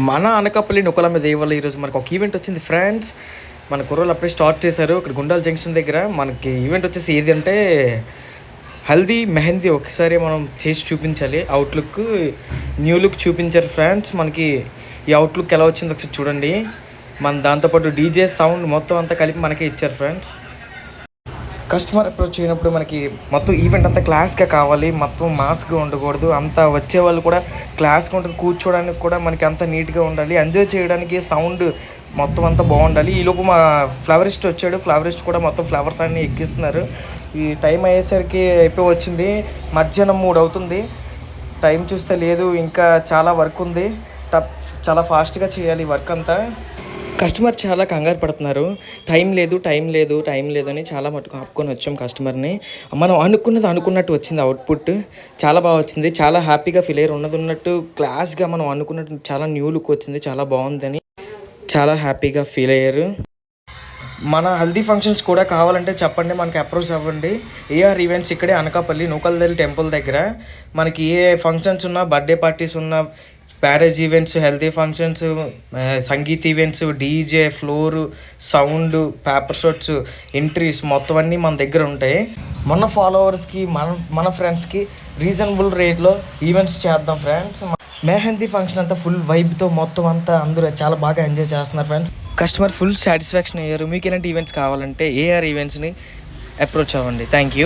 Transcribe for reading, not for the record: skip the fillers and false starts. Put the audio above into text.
మన అనకాపల్లి నూకాలమ్మ దేవాలయం ఈరోజు మనకు ఒక ఈవెంట్ వచ్చింది ఫ్రెండ్స్. మన కుర్రోళ్ళు అప్పుడే స్టార్ట్ చేశారు. ఇక్కడ గుండాల జంక్షన్ దగ్గర మనకి ఈవెంట్ వచ్చేసి ఏది అంటే హల్దీ మెహందీ ఒకసారి మనం చేసి చూపించాలి. అవుట్లుక్ న్యూ లుక్ చూపించారు ఫ్రెండ్స్. మనకి ఈ అవుట్లుక్ ఎలా వచ్చిందో ఒకసారి చూడండి. మన దాంతోపాటు డీజే సౌండ్ మొత్తం అంతా కలిపి మనకే ఇచ్చారు ఫ్రెండ్స్. కస్టమర్ అప్రోచ్ అయినప్పుడు మనకి మొత్తం ఈవెంట్ అంతా క్లాస్గా కావాలి, మొత్తం మాస్గా ఉండకూడదు. అంతా వచ్చేవాళ్ళు కూడా క్లాస్గా ఉంటుంది, కూర్చోడానికి కూడా మనకి అంతా నీట్గా ఉండాలి, ఎంజాయ్ చేయడానికి సౌండ్ మొత్తం అంతా బాగుండాలి. ఈలోపు మా ఫ్లవరిస్ట్ వచ్చాడు. ఫ్లవరిస్ట్ కూడా మొత్తం ఫ్లవర్స్ అన్నీ ఎక్కిస్తున్నారు. ఈ టైం అయ్యేసరికి అయిపోయి వచ్చింది, మధ్యాహ్నం 3 అవుతుంది. టైం చూస్తే లేదు, ఇంకా చాలా వర్క్ ఉంది. చాలా ఫాస్ట్గా చేయాలి వర్క్ అంతా. కస్టమర్ చాలా కంగారు పడుతున్నారు. టైం లేదు అని చాలా మటుకు ఆపుకొని వచ్చాం కస్టమర్ని. మనం అనుకున్నది అనుకున్నట్టు వచ్చింది. అవుట్పుట్ చాలా బాగా వచ్చింది. చాలా హ్యాపీగా ఫీల్ అయ్యారు. ఉన్నట్టు క్లాస్గా మనం అనుకున్నట్టు చాలా న్యూ లుక్ వచ్చింది. చాలా బాగుందని చాలా హ్యాపీగా ఫీల్ అయ్యారు. మన హల్దీ ఫంక్షన్స్ కూడా కావాలంటే చెప్పండి, మనకి అప్రోచ్ అవ్వండి. ఏఆర్ ఈవెంట్స్ ఇక్కడే అనకాపల్లి నూకల్దల్లి టెంపుల్ దగ్గర. మనకి ఏ ఫంక్షన్స్ ఉన్నా, బర్త్డే పార్టీస్ ఉన్నా, marriage events, healthy functions, sangeet events, DJ, floor, sound, paper shots, entries మొత్తం అన్నీ మన దగ్గర ఉంటాయి. మన ఫాలోవర్స్కి మన ఫ్రెండ్స్కి రీజనబుల్ రేట్లో ఈవెంట్స్ చేద్దాం ఫ్రెండ్స్. మెహందీ ఫంక్షన్ అంతా ఫుల్ వైబ్తో మొత్తం అంతా అందరూ చాలా బాగా ఎంజాయ్ చేస్తున్నారు ఫ్రెండ్స్. కస్టమర్ ఫుల్ సాటిస్ఫాక్షన్ అయ్యారు. మీకు ఇలాంటి ఈవెంట్స్ కావాలంటే ఏఆర్ ఈవెంట్స్ని అప్రోచ్ అవ్వండి. Thank you.